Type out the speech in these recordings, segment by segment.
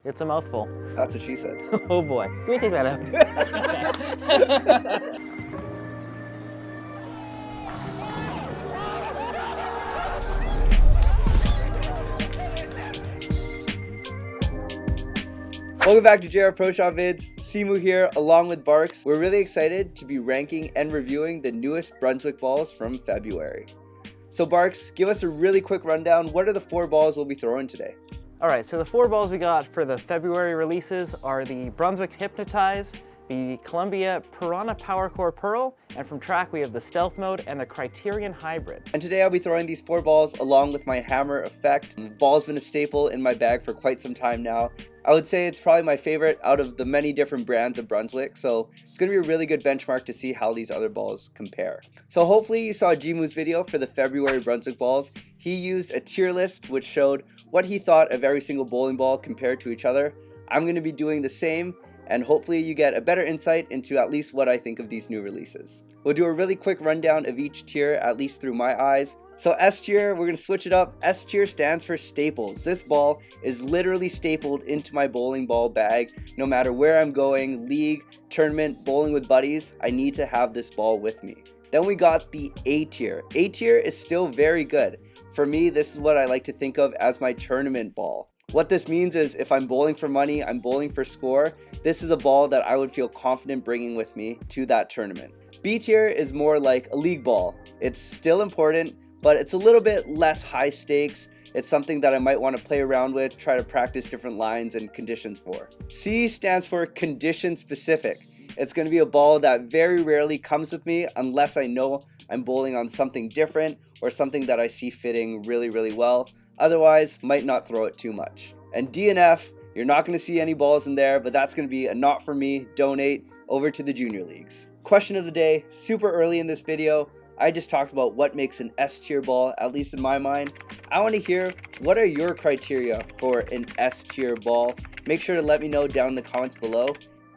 It's a mouthful. That's what she said. Oh boy, can we take that out? Welcome back to JR Pro Shop Vids. Simoo here, along with Barks. We're really excited to be ranking and reviewing the newest Brunswick balls from February. So Barks, give us a really quick rundown. What are the 4 balls we'll be throwing today? Alright, so the 4 balls we got for the February releases are the Brunswick Hypnotize, the Columbia Piranha Powercor Pearl, and from Track we have the Stealth Mode and the Criterion Hybrid. And today I'll be throwing these 4 balls along with my hammer effect. The ball's been a staple in my bag for quite some time now. I would say it's probably my favorite out of the many different brands of Brunswick, so it's going to be a really good benchmark to see how these other balls compare. So hopefully you saw Jimu's video for the February Brunswick balls. He used a tier list which showed what he thought of every single bowling ball compared to each other. I'm going to be doing the same, and hopefully you get a better insight into at least what I think of these new releases. We'll do a really quick rundown of each tier, at least through my eyes. So S tier, we're going to switch it up. S tier stands for staples. This ball is literally stapled into my bowling ball bag. No matter where I'm going, league, tournament, bowling with buddies, I need to have this ball with me. Then we got the A tier. A tier is still very good. For me, this is what I like to think of as my tournament ball. What this means is if I'm bowling for money, I'm bowling for score, this is a ball that I would feel confident bringing with me to that tournament. B tier is more like a league ball. It's still important, but it's a little bit less high stakes. It's something that I might want to play around with, try to practice different lines and conditions for. C stands for condition specific. It's going to be a ball that very rarely comes with me unless I know I'm bowling on something different or something that I see fitting really, really well. Otherwise, might not throw it too much. And D and F, you're not going to see any balls in there, but that's going to be a not for me, donate over to the junior leagues. Question of the day, super early in this video, I just talked about what makes an S tier ball, at least in my mind. I want to hear what are your criteria for an S tier ball. Make sure to let me know down in the comments below.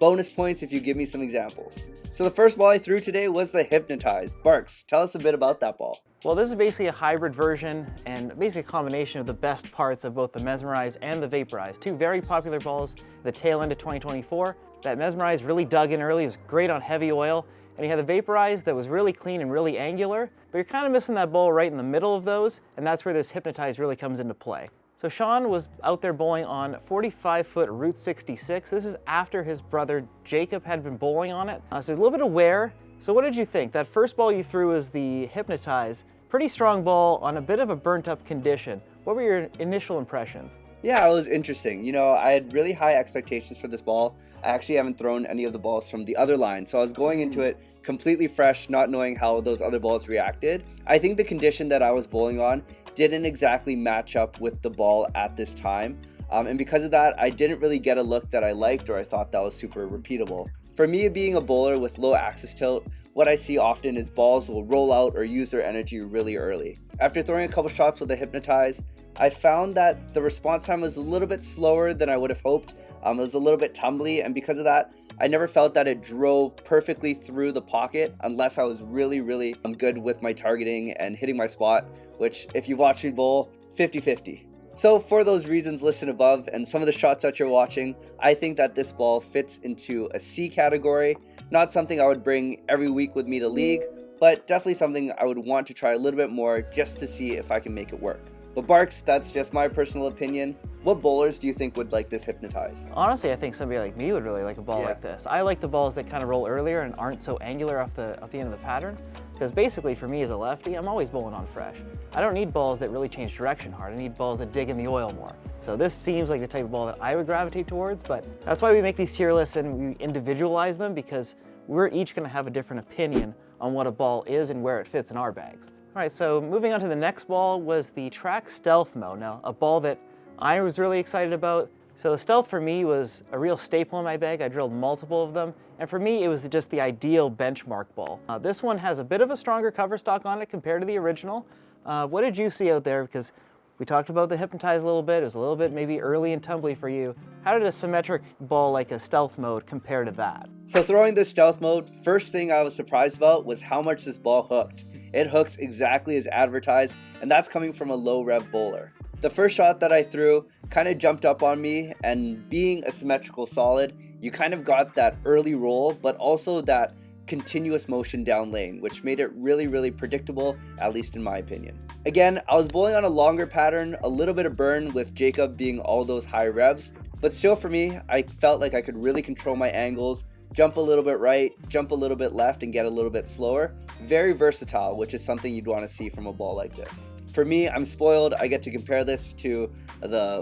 Bonus points if you give me some examples. So the first ball I threw today was the Hypnotize. Barks, tell us a bit about that ball. Well, this is basically a hybrid version and basically a combination of the best parts of both the Mesmerize and the Vaporize. 2 very popular balls at the tail end of 2024. That Mesmerize really dug in early, is great on heavy oil, and you had the Vaporize that was really clean and really angular, but you're kind of missing that ball right in the middle of those, and that's where this Hypnotize really comes into play. So Sean was out there bowling on 45-foot Route 66. This is after his brother Jacob had been bowling on it. So there's a little bit of wear. So what did you think? That first ball you threw was the Hypnotize. Pretty strong ball on a bit of a burnt up condition. What were your initial impressions? Yeah, it was interesting. You know, I had really high expectations for this ball. I actually haven't thrown any of the balls from the other line, so I was going into it completely fresh, not knowing how those other balls reacted. I think the condition that I was bowling on didn't exactly match up with the ball at this time. And because of that, I didn't really get a look that I liked or I thought that was super repeatable. For me, being a bowler with low axis tilt, what I see often is balls will roll out or use their energy really early. After throwing a couple shots with the Hypnotize, I found that the response time was a little bit slower than I would have hoped. It was a little bit tumbly, and because of that, I never felt that it drove perfectly through the pocket unless I was really, really good with my targeting and hitting my spot, which if you watch me bowl, 50-50. So for those reasons listed above and some of the shots that you're watching, I think that this ball fits into a C category. Not something I would bring every week with me to league, but definitely something I would want to try a little bit more just to see if I can make it work. But Barks, that's just my personal opinion. What bowlers do you think would like this Hypnotize? Honestly, I think somebody like me would really like a ball like this. I like the balls that kind of roll earlier and aren't so angular off the end of the pattern. Because basically for me as a lefty, I'm always bowling on fresh. I don't need balls that really change direction hard. I need balls that dig in the oil more. So this seems like the type of ball that I would gravitate towards, but that's why we make these tier lists and we individualize them, because we're each going to have a different opinion on what a ball is and where it fits in our bags. All right, so moving on to the next ball was the Track Stealth Mode. Now, a ball that I was really excited about. So the Stealth for me was a real staple in my bag. I drilled multiple of them, and for me it was just the ideal benchmark ball. This one has a bit of a stronger cover stock on it compared to the original. What did you see out there? Because we talked about the Hypnotize a little bit. It was a little bit maybe early and tumbly for you. How did a symmetric ball like a Stealth Mode compare to that? So throwing this Stealth Mode, first thing I was surprised about was how much this ball hooked. It hooks exactly as advertised, and that's coming from a low rev bowler. The first shot that I threw kind of jumped up on me, and being a symmetrical solid, you kind of got that early roll, but also that continuous motion down lane, which made it really predictable, at least in my opinion. Again, I was bowling on a longer pattern, a little bit of burn with Jacob being all those high revs, but still for me, I felt like I could really control my angles, jump a little bit right, jump a little bit left, and get a little bit slower. Very versatile, which is something you'd want to see from a ball like this. For me, I'm spoiled. I get to compare this to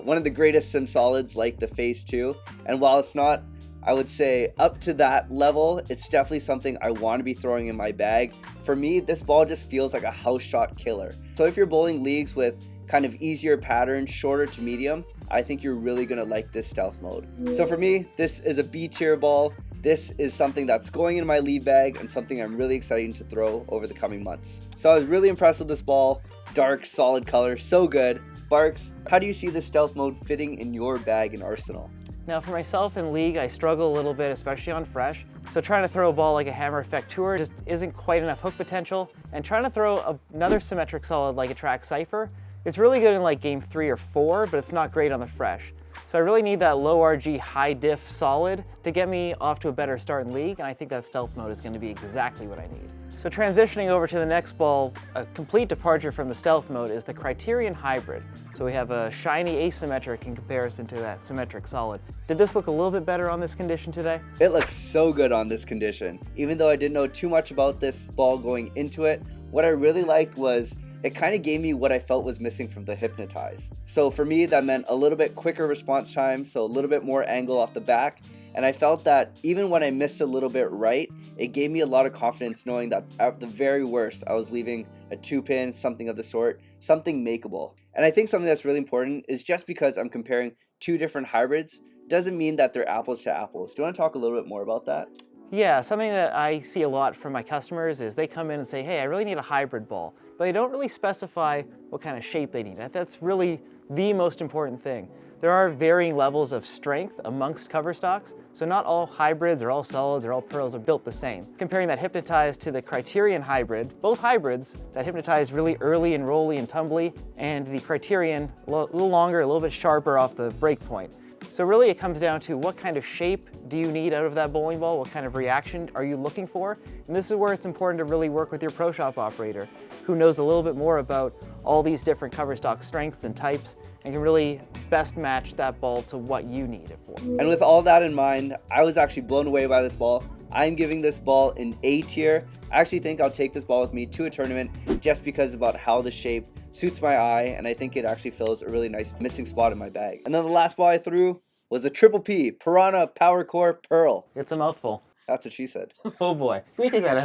one of the greatest sim solids like the Phase 2, and while it's not, I would say, up to that level, it's definitely something I want to be throwing in my bag. For me, this ball just feels like a house shot killer. So if you're bowling leagues with kind of easier patterns, shorter to medium, I think you're really going to like this stealth mode. So for me, this is a B tier ball. This is something that's going in my lead bag and something I'm really excited to throw over the coming months. So I was really impressed with this ball. Dark, solid color, so good. Barks, how do you see the stealth mode fitting in your bag and arsenal? Now for myself in league, I struggle a little bit, especially on fresh. So trying to throw a ball like a Hammer Effect Tour just isn't quite enough hook potential. And trying to throw another symmetric solid like a Track Cypher, it's really good in like game 3 or 4, but it's not great on the fresh. So I really need that low RG, high diff solid to get me off to a better start in league, and I think that stealth mode is going to be exactly what I need. So transitioning over to the next ball, a complete departure from the stealth mode is the Criterion Hybrid. So we have a shiny asymmetric in comparison to that symmetric solid. Did this look a little bit better on this condition today? It looks so good on this condition. Even though I didn't know too much about this ball going into it, what I really liked was it kind of gave me what I felt was missing from the Hypnotize. So for me, that meant a little bit quicker response time, so a little bit more angle off the back. And I felt that even when I missed a little bit right, it gave me a lot of confidence knowing that at the very worst, I was leaving a 2-pin, something of the sort, something makeable. And I think something that's really important is just because I'm comparing two different hybrids doesn't mean that they're apples to apples. Do you want to talk a little bit more about that? Yeah, something that I see a lot from my customers is they come in and say, hey, I really need a hybrid ball, but they don't really specify what kind of shape they need. That's really the most important thing. There are varying levels of strength amongst cover stocks, so not all hybrids or all solids or all pearls are built the same. Comparing that Hypnotize to the Criterion Hybrid, both hybrids, that Hypnotize really early and rolly and tumbly, and the Criterion a little longer, a little bit sharper off the break point. So really it comes down to what kind of shape do you need out of that bowling ball, what kind of reaction are you looking for, and this is where it's important to really work with your pro shop operator who knows a little bit more about all these different cover stock strengths and types and can really best match that ball to what you need it for. And with all that in mind, I was actually blown away by this ball. I'm giving this ball an A tier. I actually think I'll take this ball with me to a tournament just because about how the shape suits my eye, and I think it actually fills a really nice missing spot in my bag. And then the last ball I threw was a Triple P, Piranha Powercor Pearl. It's a mouthful. That's what she said. Oh boy, can we take that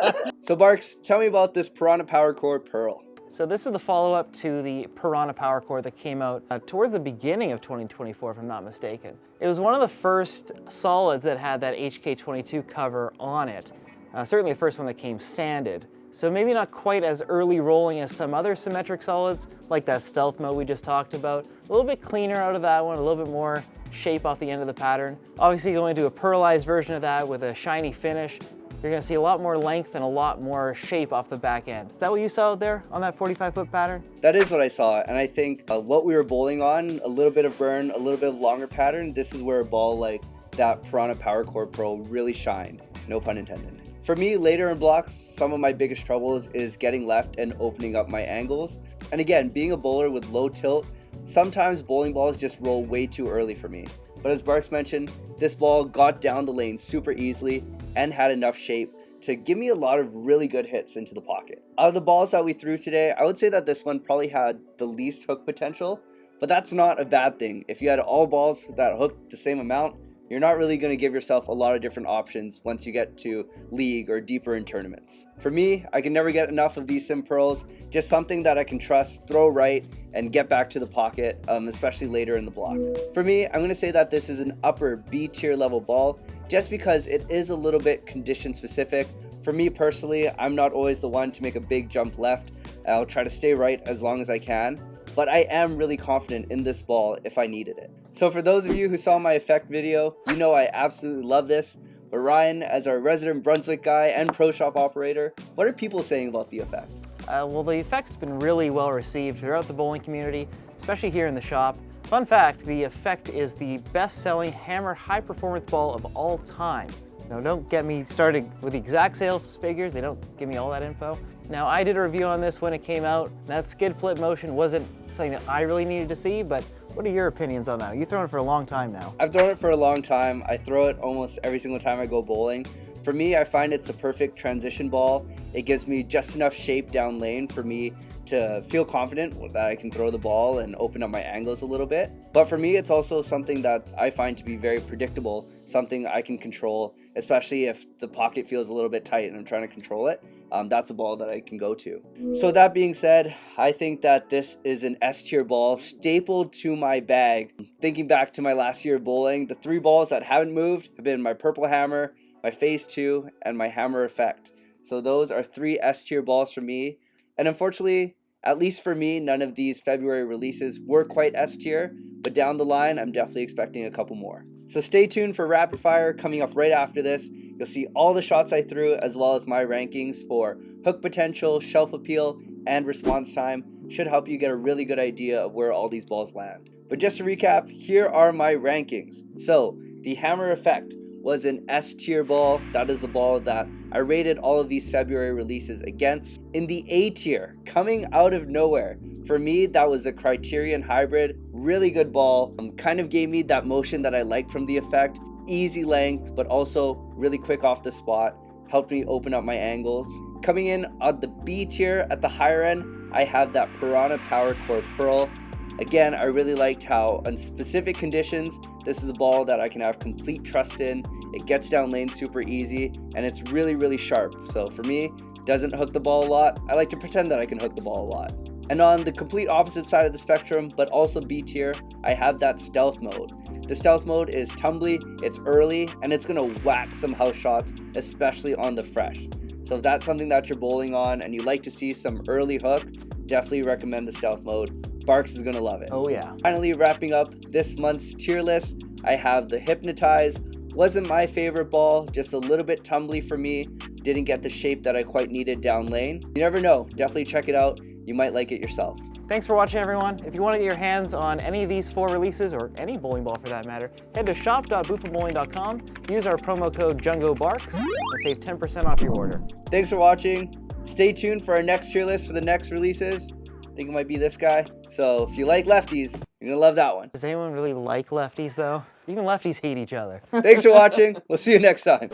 out? So Barks, tell me about this Piranha Powercor Pearl. So this is the follow-up to the Piranha Powercor that came out towards the beginning of 2024, if I'm not mistaken. It was one of the first solids that had that HK22 cover on it. Certainly the first one that came sanded. So maybe not quite as early rolling as some other symmetric solids, like that stealth mode we just talked about. A little bit cleaner out of that one, a little bit more shape off the end of the pattern. Obviously going to a pearlized version of that with a shiny finish. You're gonna see a lot more length and a lot more shape off the back end. Is that what you saw out there on that 45-foot pattern? That is what I saw, and I think what we were bowling on, a little bit of burn, a little bit longer pattern, this is where a ball like that Piranha Powercor Pro really shined, no pun intended. For me, later in blocks, some of my biggest troubles is getting left and opening up my angles. And again, being a bowler with low tilt, sometimes bowling balls just roll way too early for me. But as Barks mentioned, this ball got down the lane super easily and had enough shape to give me a lot of really good hits into the pocket. Out of the balls that we threw today, I would say that this one probably had the least hook potential, but that's not a bad thing. If you had all balls that hooked the same amount, you're not really going to give yourself a lot of different options once you get to league or deeper in tournaments. For me, I can never get enough of these sim pearls, just something that I can trust, throw right, and get back to the pocket, especially later in the block. For me, I'm going to say that this is an upper B tier level ball, just because it is a little bit condition specific. For me personally, I'm not always the one to make a big jump left. I'll try to stay right as long as I can, but I am really confident in this ball if I needed it. So for those of you who saw my effect video, you know I absolutely love this. But Ryan, as our resident Brunswick guy and pro shop operator, what are people saying about the effect? Well, the effect's been really well received throughout the bowling community. especially here in the shop. Fun fact, the Effect is the best-selling hammer high-performance ball of all time. Now, don't get me started with the exact sales figures. They don't give me all that info. Now, I did a review on this when it came out. That skid flip motion wasn't something that I really needed to see, but what are your opinions on that? You've thrown it for a long time now. I've thrown it for a long time. I throw it almost every single time I go bowling. For me, I find it's a perfect transition ball. It gives me just enough shape down lane for me to feel confident that I can throw the ball and open up my angles a little bit. But for me, it's also something that I find to be very predictable, something I can control, especially if the pocket feels a little bit tight and I'm trying to control it. That's a ball that I can go to. So that being said, I think that this is an S tier ball stapled to my bag. Thinking back to my last year of bowling, the 3 balls that haven't moved have been my purple hammer, my phase 2, and my hammer Effect. So those are 3 S tier balls for me. And unfortunately, at least for me, none of these February releases were quite S tier, but down the line, I'm definitely expecting a couple more. So stay tuned for Rapid Fire coming up right after this. You'll see all the shots I threw as well as my rankings for hook potential, shelf appeal, and response time. Should help you get a really good idea of where all these balls land. But just to recap, here are my rankings. So the hammer Effect was an S tier ball. That is a ball that I rated all of these February releases against. In the A tier, coming out of nowhere, for me that was a Criterion hybrid. Really good ball. Kind of gave me that motion that I liked from the Effect. Easy length, but also really quick off the spot. Helped me open up my angles. Coming in on the B tier at the higher end, I have that Piranha Powercor Pearl. Again, I really liked how on specific conditions, this is a ball that I can have complete trust in. It gets down lane super easy, and it's really, really sharp. So for me, doesn't hook the ball a lot. I like to pretend that I can hook the ball a lot. And on the complete opposite side of the spectrum, but also B tier, I have that stealth mode. The stealth mode is tumbly, it's early, and it's gonna whack some house shots, especially on the fresh. So if that's something that you're bowling on and you like to see some early hook, definitely recommend the stealth mode. Barks is gonna love it. Oh yeah. Finally, wrapping up this month's tier list, I have the Hypnotize. Wasn't my favorite ball, just a little bit tumbly for me. Didn't get the shape that I quite needed down lane. You never know, definitely check it out. You might like it yourself. Thanks for watching, everyone. If you want to get your hands on any of these 4 releases, or any bowling ball for that matter, head to shop.boofabowling.com, use our promo code JungoBarks, and save 10% off your order. Thanks for watching. Stay tuned for our next tier list for the next releases. I think it might be this guy. So if you like lefties, you're gonna love that one. Does anyone really like lefties, though? Even lefties hate each other. Thanks for watching. We'll see you next time.